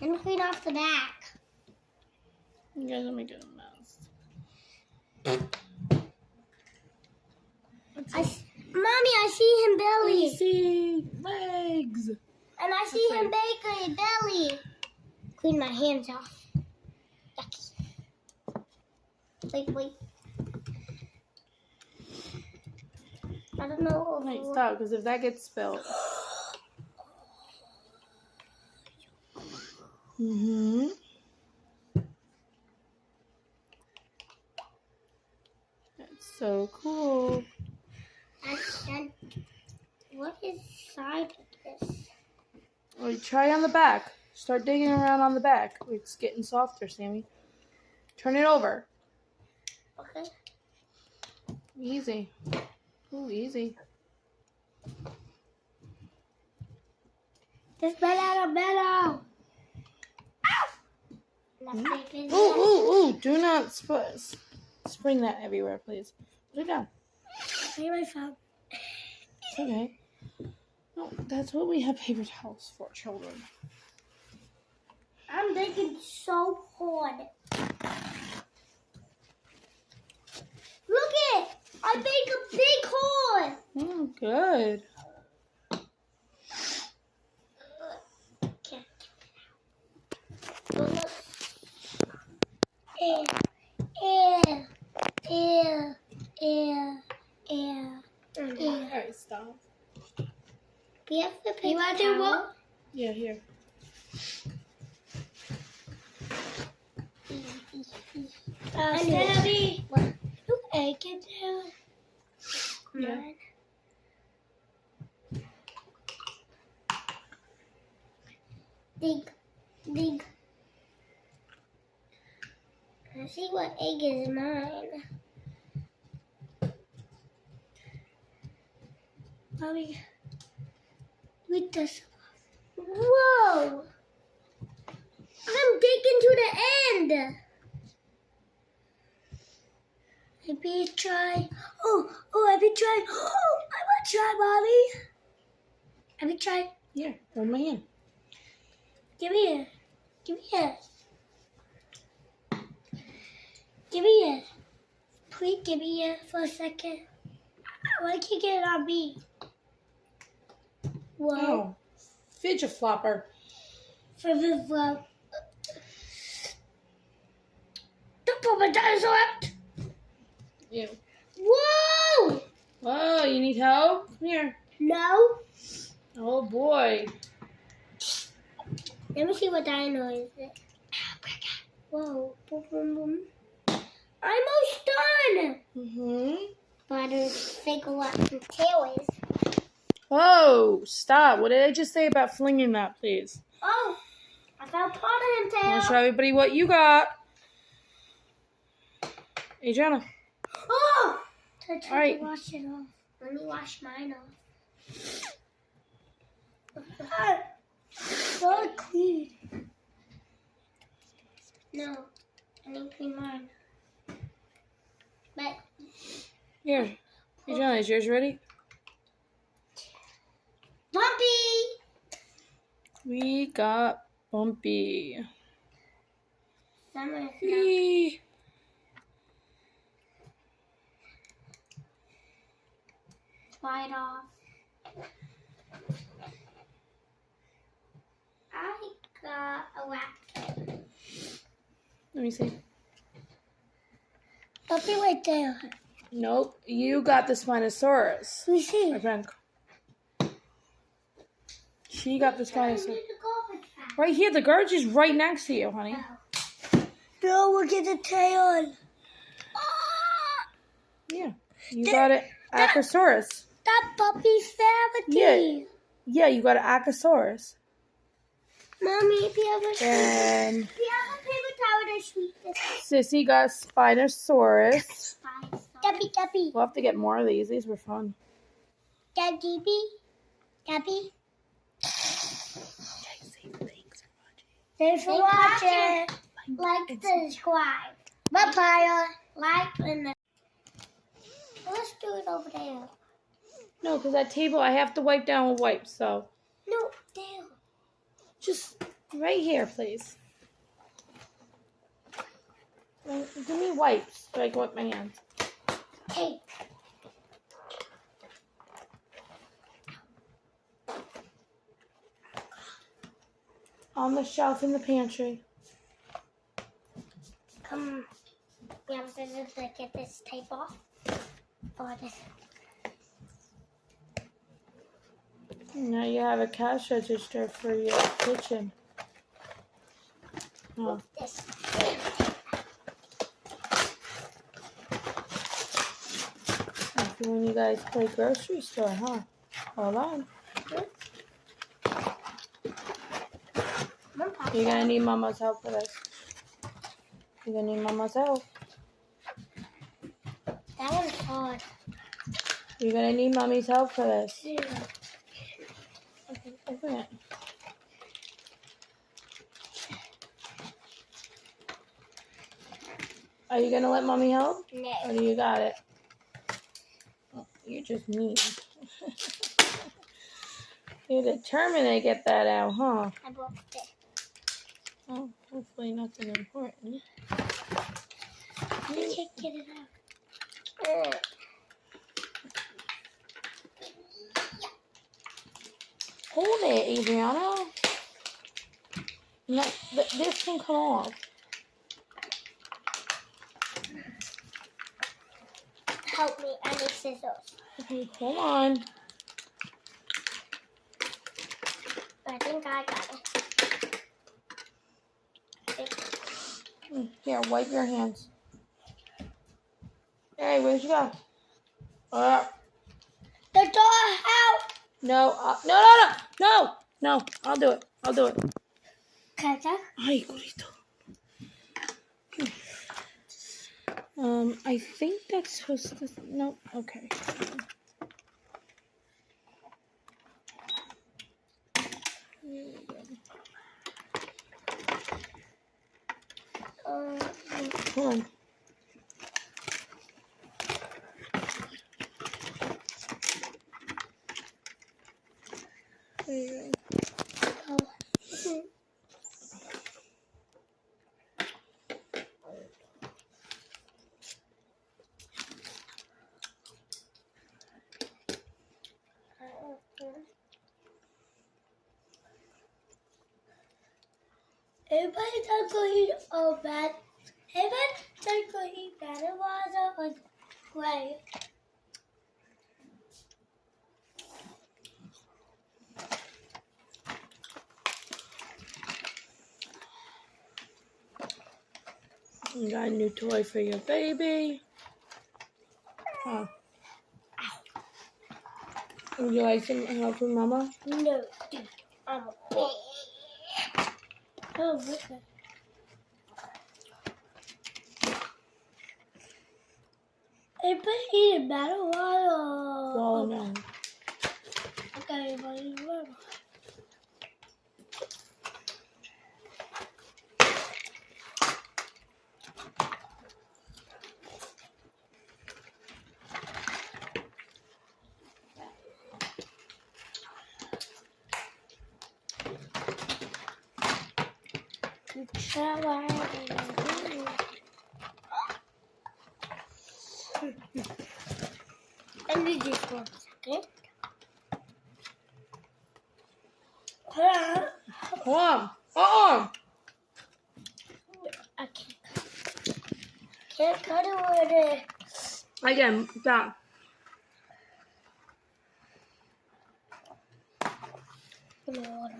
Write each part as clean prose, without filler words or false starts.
And clean off the back. You guys are making a mess. Mommy, I see him belly. I see legs. And I see him belly. Clean my hands off. Yucky. Wait. I don't know. Wait, stop, because if that gets spilled. That's so cool. And what is inside of this? Well, try on the back. Start digging around on the back. It's getting softer, Sammy. Turn it over. Okay. Easy. Ooh, easy. This better. Ooh. Do not spring that everywhere, please. Put it down. Where's my phone? It's okay. No, that's what we have paper towels for, children. I'm digging so hard. Look it! I make a big hole! Oh, good. Alright, stop. We have the paper towel. Yeah, here. Sammy, look, egg it down. Yeah. Dig. Let's see what egg is mine. Mommy, with this. Whoa! I'm digging to the end. Maybe try. Oh, let me try. Oh, I want to try, Mommy. Let me try. Here, hold my hand. Give me it. Please give me it for a second. Why can't you get it on me? Whoa. Oh, fidget flopper. For the vlog. Don't put my dinosaur out. Ew. Whoa! Whoa, you need help? Come here. No. Oh, boy. Let me see what dino is it. Whoa. Boom. Almost done. But I don't think what the tail is. Whoa, stop. What did I just say about flinging that, please? Oh, I found part of him tail. I'll show everybody what you got. Adrianna. Oh! I tried All right. to wash it off. Let me wash mine off. So clean. No, I need to clean mine. But Here. Adrianna, is yours ready? Bumpy! We got Bumpy. Summer Eee. slide off. I got a wax. Let me see. Bumpy right there. Nope, you got the Spinosaurus. Let me see. I think. She got the Spinosaurus. Right here, the garbage is right next to you, honey. No, we'll get the tail. Yeah, you got it. Acrosaurus. That puppy's family. Yeah, you got an Acrosaurus. Mommy, if you have a And paper towel to sweep this. Sissy got Spinosaurus. Gabby. We'll have to get more of these. These were fun. Gabby. Thanks for watching. Like, subscribe. Bye-bye. Like, and let's do it over there. No, because that table I have to wipe down with wipes, so. No, there. Just Right here, please. Give me wipes so I can wipe my hands. Cake. On the shelf in the pantry. Come. We have scissors to get this tape off. Or this. Now you have a cash register for your kitchen. Oh. This. After when you guys play grocery store, huh? Hold on. You're gonna need Mama's help for this. You're gonna need Mama's help. That one's hard. You're gonna need Mommy's help for this. Yeah. Okay, open it. Are you gonna let Mommy help? No. Or do you got it? Oh, you're just mean. You're determined to get that out, huh? I broke it. Oh, hopefully nothing important. I can't get it out. Hold it, Adrianna. No, this can come off. Help me. I need scissors. Okay, hold on. I think I got it. Here, wipe your hands. Hey, where'd you go? The door out. No, no, I'll do it. Caca. Ay, gorito. I think that's supposed to, no, okay. Hold on. There you go. Everybody's not going to eat all bad. Everybody's not going to eat bad water or gray. You got a new toy for your baby. Huh. Would you like some help from Mama? No, dude. I'm a baby. Oh, what's that? Everybody eating bad water. Well, no. Okay, everybody eating water. Let me do this for a second. Hold on. I can't cut it with it. Again, stop. Give me water.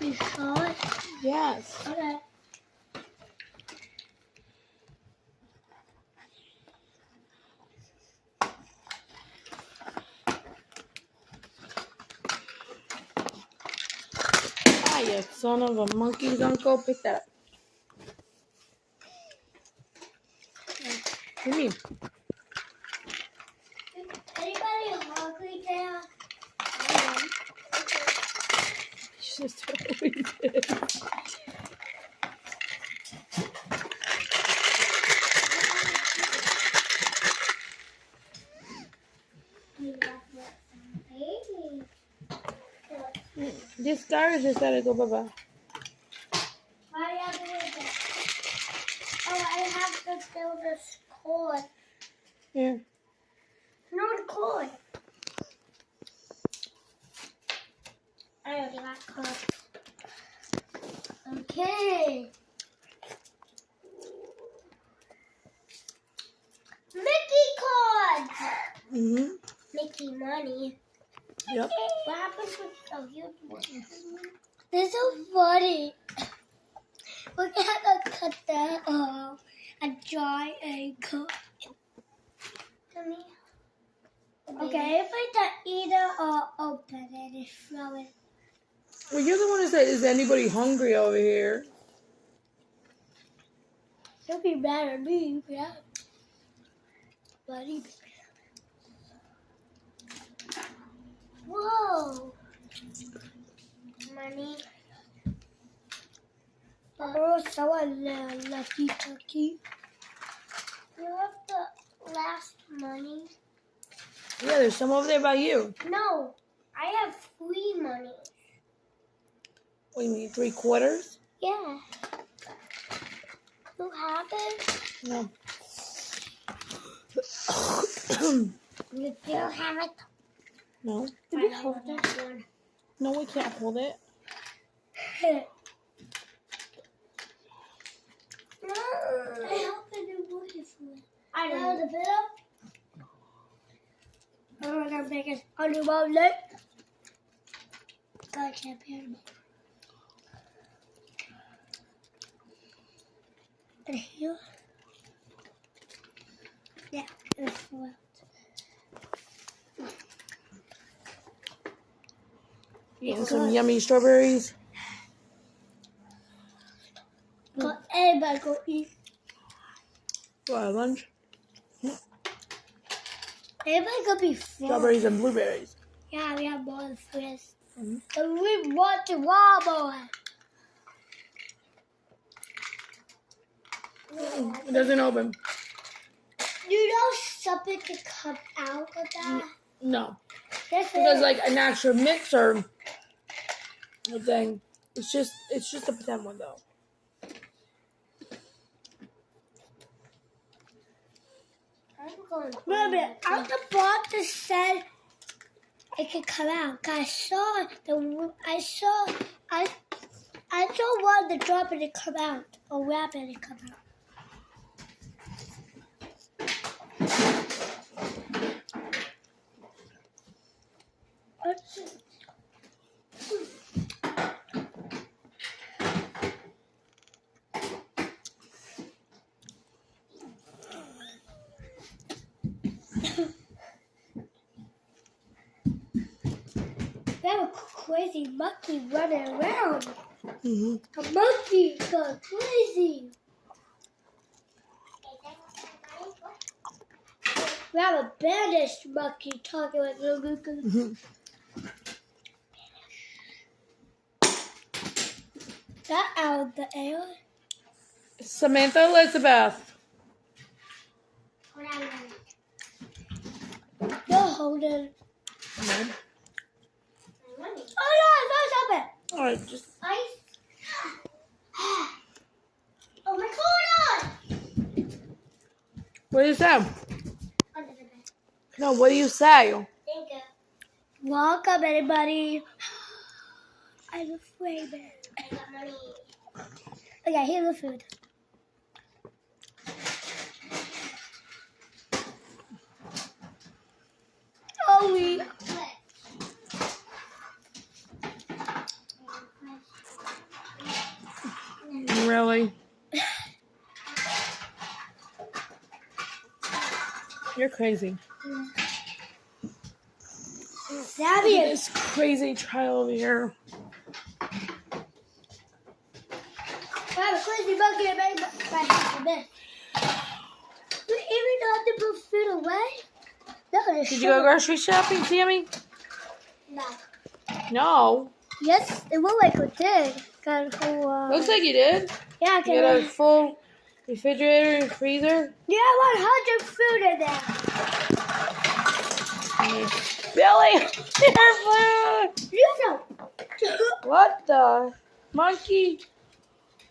You saw it? Yes. Okay. Ah, you son of a monkey's uncle. Pick that up. Give me. Anybody hungry there? just totally did. This garbage just gotta go bye-bye. Why are you doing that? Oh, I have to fill this cord. Yeah. No, the cord. I already got cord. Okay. Mickey cards. Mhm. Mickey money. Yep. What happens with this is so funny. We're gonna cut that off and dry a cup. Okay, if I don't eat it or open it and throw it. Well, you're the one who said, "Is anybody hungry over here?" You'll be mad at me, yeah. Buddy. Whoa. Money. Oh, so a lucky turkey. You have the last money. Yeah, there's some over there by you. No, I have 3 money. What do you mean, 3/4? Yeah. You have it? No. You do have it? No. Did we hold it? No, we can't hold it. No. I hope I didn't want it for it. I know the bill. I'm gonna make it on your wallet. God, champion. And here. Yeah, it's well. Eating some yummy strawberries. Go, everybody go eat. What, lunch? Everybody go be full. Strawberries and blueberries. Yeah, we have more friends. Mm-hmm. And we want to wobble. It doesn't open. You know something can come out of that? No. This Because is like an actual mixer thing, it's just a pretend one though. I'm going. Wait a minute. Out the box said it could come out. I saw one of the drop it come out or wrap it and come out. We have a crazy monkey running around. Mm-hmm. A monkey goes crazy. We have a banished monkey talking like little goose. Mm-hmm. That out of the air. Samantha Elizabeth. Hold on a minute. You're holding. No. Oh no, it's open. All right, just Ice. Oh my God! what do you say? Under the bed. No, what do you say? Thank you. Welcome, everybody. I'm afraid. I got money. Okay, here's the food. Oh, we. Really? You're crazy. Sammy is This crazy child over here. I have a crazy monkey and baby this. We even have to put food away? No, Did you go grocery shopping, Sammy? No. No. Yes, it looked like it did. Got a whole, Looks like you did. yeah, You got a full refrigerator and freezer. yeah, 100 food in there. Billy, your food. You know. What the monkey?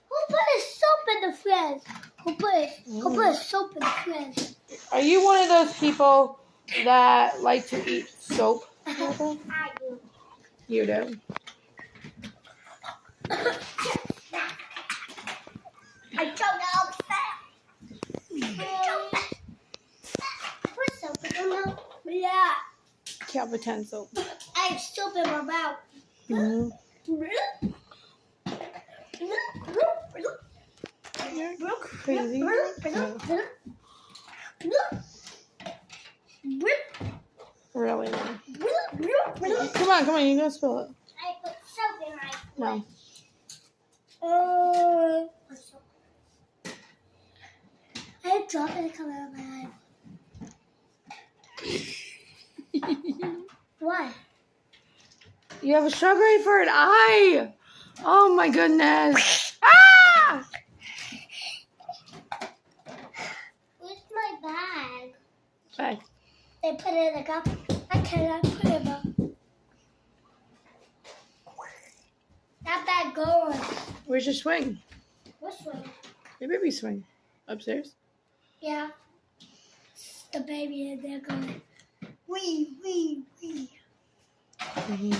Who put his soap in the fridge? Who put his soap in the fridge? Are you one of those people that like to eat soap? I do. You do. I choked out fast. Put soap in my mouth. Yeah. Can't pretend soap. I have soap in my mouth. Mm-hmm. Crazy. Really? Come on, you're gonna spill it. I put soap in my No. I have chocolate coming out of my eye. Why? You have a strawberry for an eye. Oh my goodness. Ah! Where's my bag? Bye. They put it in the cup. I cannot put it up. That bag goes. Where's your swing? Which way? Your baby swing. Upstairs. Yeah. It's the baby in there going. Wee. Mm-hmm.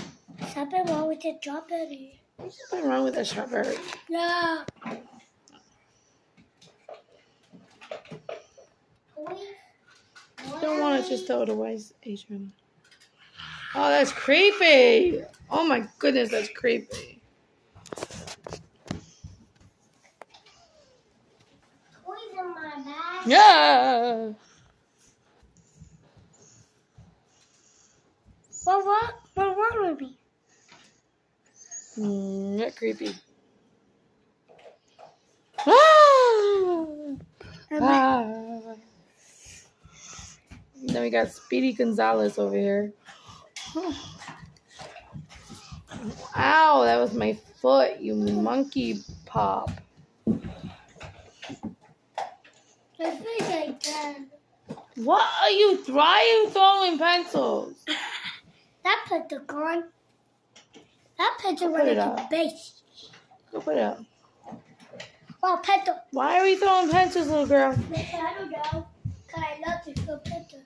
Something wrong with the strawberry. There's nothing wrong with a strawberry. Yeah. Don't want to just throw it away, Adrian. Oh, that's creepy. Oh my goodness, that's creepy. Toys in my bag. Yeah. What wrong with me? Not creepy. Then we got Speedy Gonzalez over here. Ow, that was my foot, you monkey pop. My face like that. What are you throwing pencils? That put the gun. That pencil Put went it into the up. base. Go put it up. Well, pencil. Why are we throwing pencils, little girl? I don't know. Because I love to throw pencil.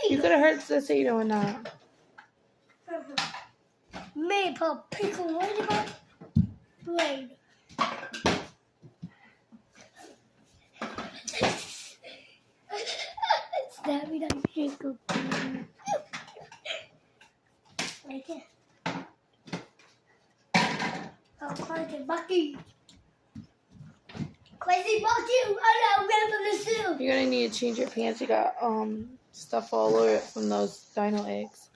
You could have heard Sissy doing that. Me put pickle right about brain. Stab me like pickle. Right there. Oh, crazy monkey. Crazy monkey. Oh no, I'm going to the zoo. You're gonna need to change your pants. You got stuff all over it from those dino eggs.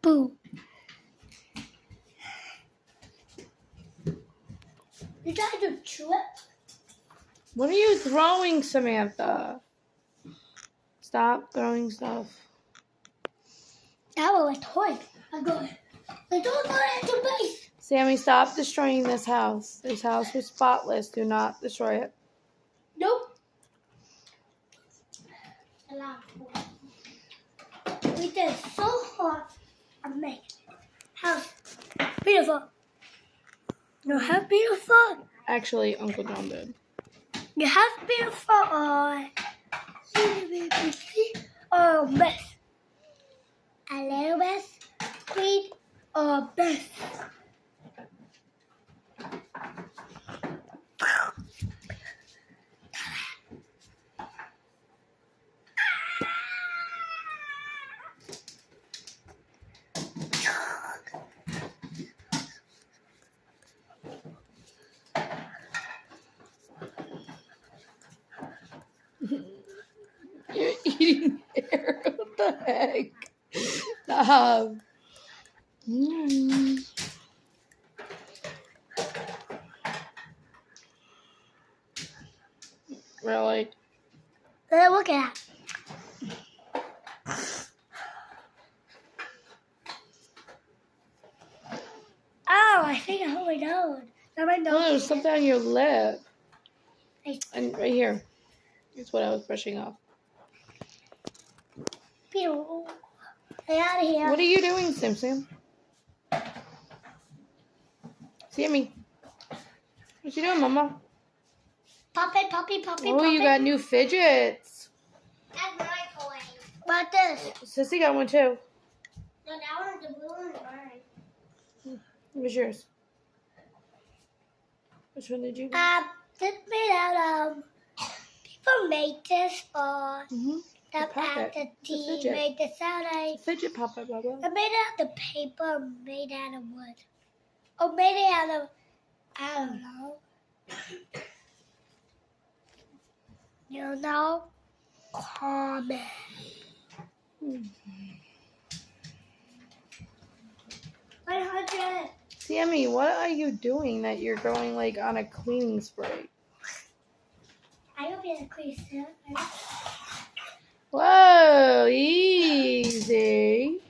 Boo. You tried to chew it? What are you throwing, Samantha? Stop throwing stuff. That was a toy. I'm going. I don't go into base. Sammy, stop destroying this house. This house was spotless. Do not destroy it. Nope. We did so hard. I'm making house beautiful. You have beautiful. Actually, Uncle John did. You have beautiful or best. A little best, queen or best. You're eating hair. What the heck? Stop. Really? Look at that. Oh, I think I hold my nose. Oh, there's something on your lip. And right here. Here's what I was brushing off. Pew. Get out of here. What are you doing, Sam? Sammy. What you doing, Mama? Puppy. Oh, you got new fidgets. That's my toy. What about this? Sissy got one too. No, that one's the blue and orange. What's yours? Which one did you get? This made out of. People made this for. The team made the sound. Fidget pop it, Bubba. I made it out of paper, made out of wood. Or made it out of, I don't know. You know? Comment. 100. Sammy, what are you doing that you're going like on a cleaning spray? I don't get a clean set. Whoa, easy.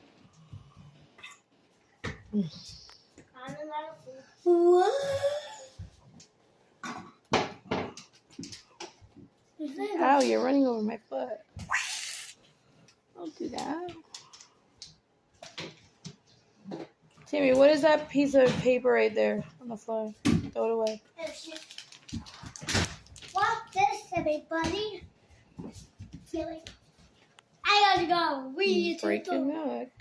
What? Ow, you're running over my foot. Don't do that. Sammy, what is that piece of paper right there on the floor? Throw it away. What's this, everybody? Feeling. I gotta go. We need to break your go. neck.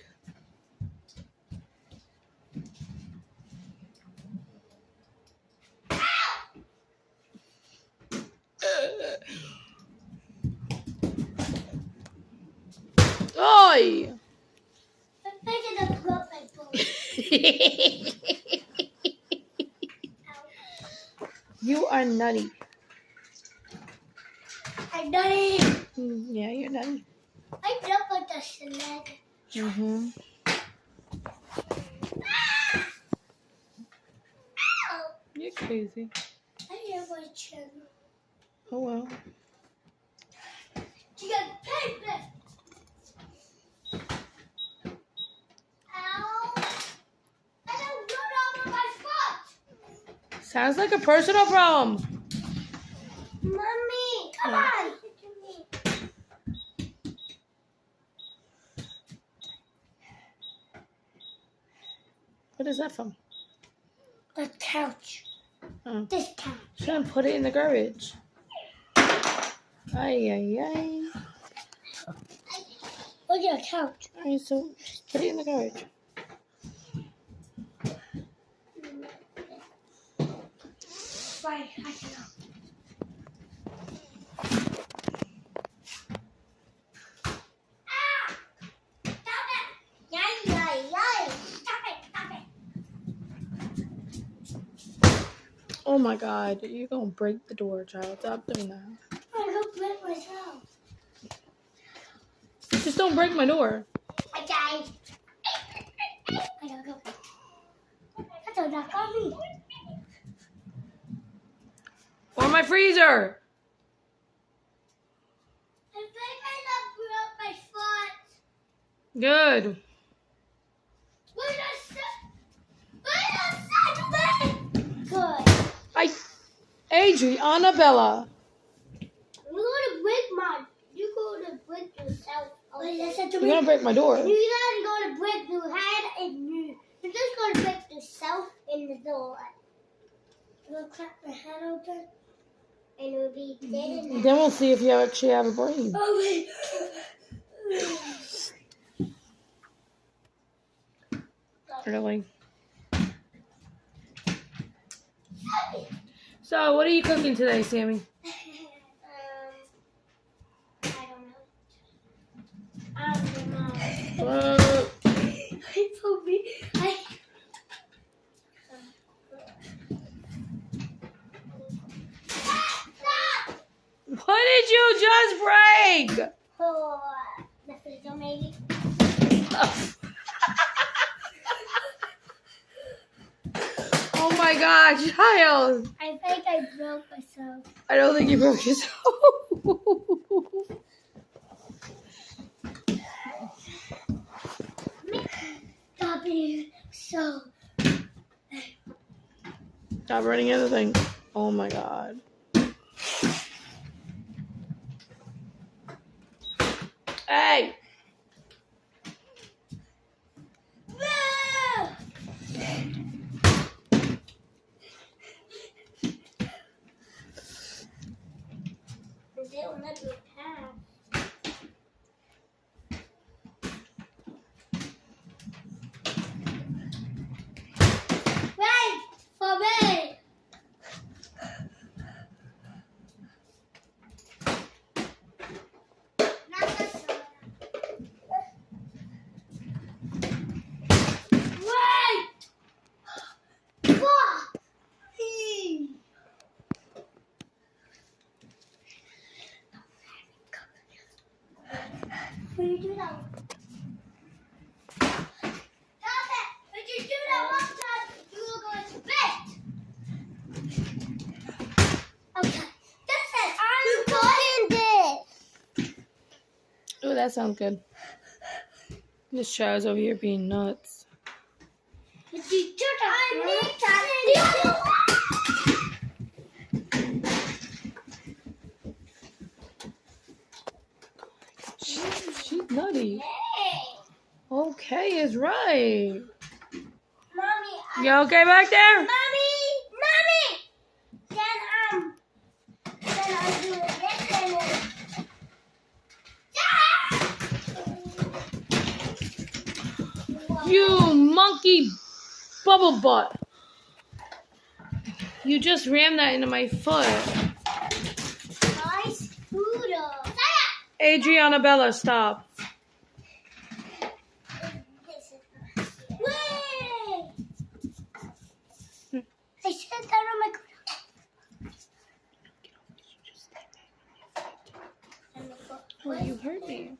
Oi! I'm thinking of broke my bone. You are nutty. I'm nutty. Yeah, you're nutty. I jump on the sled. Mm-hmm. Ow! You're crazy. I have my chin. Oh well. You got paper. Ow! I don't run over my foot. Sounds like a personal problem. Mommy, come on. What is that from? The couch. Oh. This couch. Shouldn't put it in the garbage. Ay, ay, ay. Look at the couch. Alright, so just put it in the garbage. Right, I can go. Ah! Stop it! Yay, yay, yay! Stop it! Oh my god, you're gonna break the door, child. Stop doing that. I'm gonna break myself. Just don't break my door. Okay. I gotta go. That's a knock on me. Or my freezer. I think I broke my foot. Good. Where's the Good. Adrianna Bella. I'm gonna break mine. You're gonna break yourself. Wait, listen to You're me. gonna break my door. You're not gonna break your head and you. You're just gonna break yourself in the door. I'm gonna crack my head open and it'll be dead in there. Then we'll see if you actually have a brain. Oh wait. Really. So, what are you cooking today, Sammy? I don't know. He told me. What did you just break? Oh, the freezer maybe. Oh my my God, child. I think I broke myself. I don't think you broke yourself. Stop being so. Stop running into things. Oh my God. Hey. They'll let me pass. Wait for me. Not the soda. Wait. Fuck. Will you do that? Stop it! If you do that one time, you will go into bed. Okay. That's it. I'm doing this. Oh, that sounds good. This child's over here being nuts. If you do that, She's nutty. Hey. Okay is right. Mommy. You okay back there? Mommy. Then I'm doing this and then. You monkey bubble butt. You just rammed that into my foot. My scooter. Adrianna Bella, stop. Wait! I said that on my Oh, you hurt me.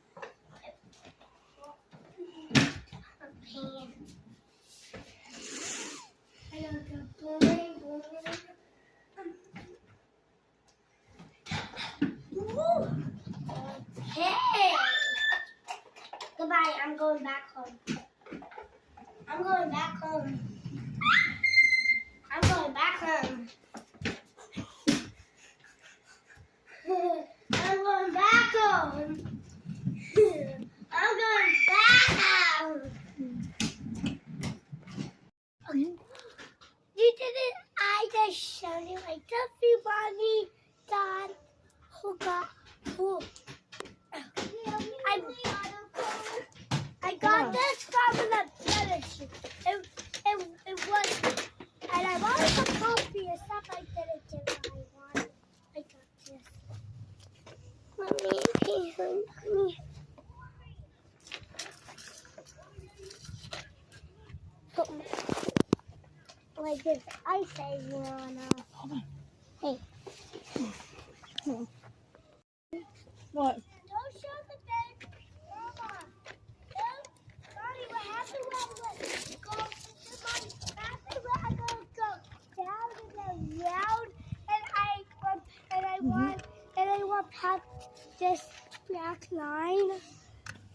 Hey! Goodbye, I'm going back home. I'm going back home. I'm going back home. I'm going back home. I'm going back home. Okay. You didn't. I just showed you. I just see Bonnie, Dad, who got who. I got this from the fellowship. It was, and I wanted some coffee and stuff. I didn't get what I wanted. I got this. Mommy, honey. Like this, I say, you know, Hold on. hey. What? Don't show the bed, Mama. Mommy, what happened when I go to my bathroom? I go down and around, and I want past this black line,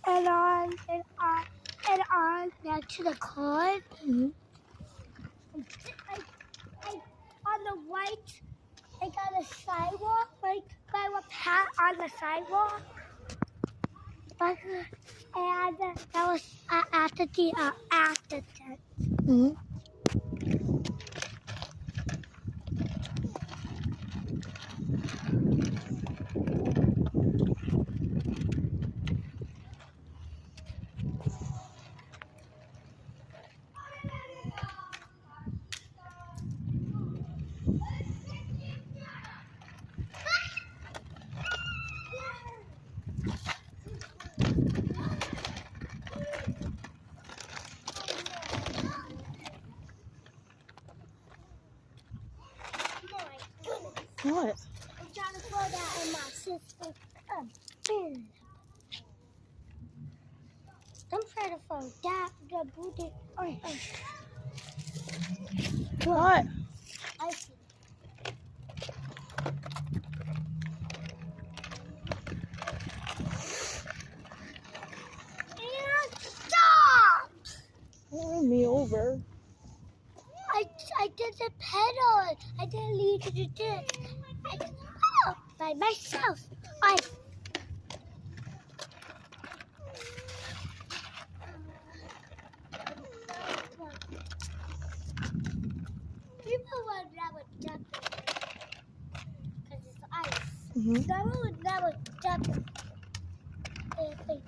and on back to the car. Mm-hmm. On the right, I got a sidewalk. Like I was pat on the sidewalk. And that was after the accident. Mm-hmm. What? I'm trying to throw that in my sister's bin. I'm trying to throw that, the booty. What? I did the pedal. I didn't need to do this. I did the pedal by myself. People would never jump because it's ice. Mm-hmm. Someone would never jump if they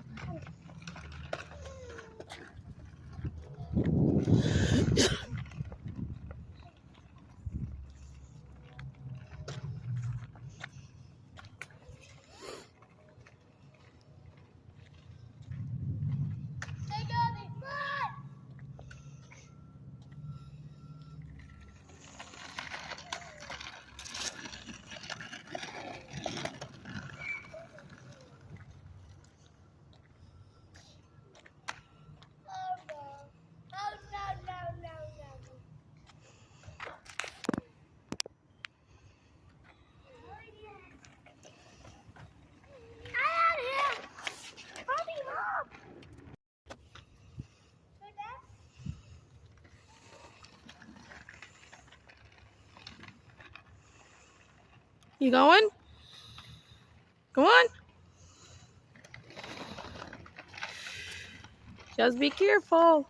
You going? Come on. Just be careful.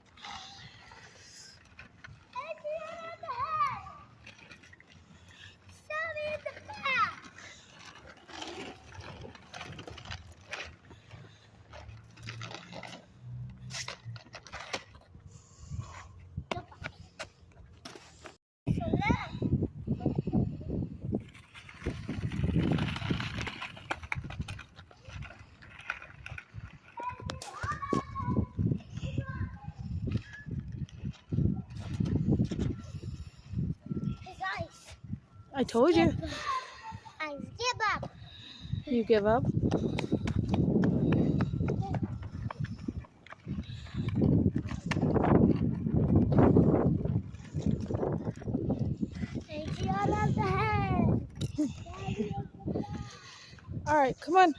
Adrianna in the head. Sammy in the back. I told you. I give up. You give up? Adrianna in the head. All right, come on.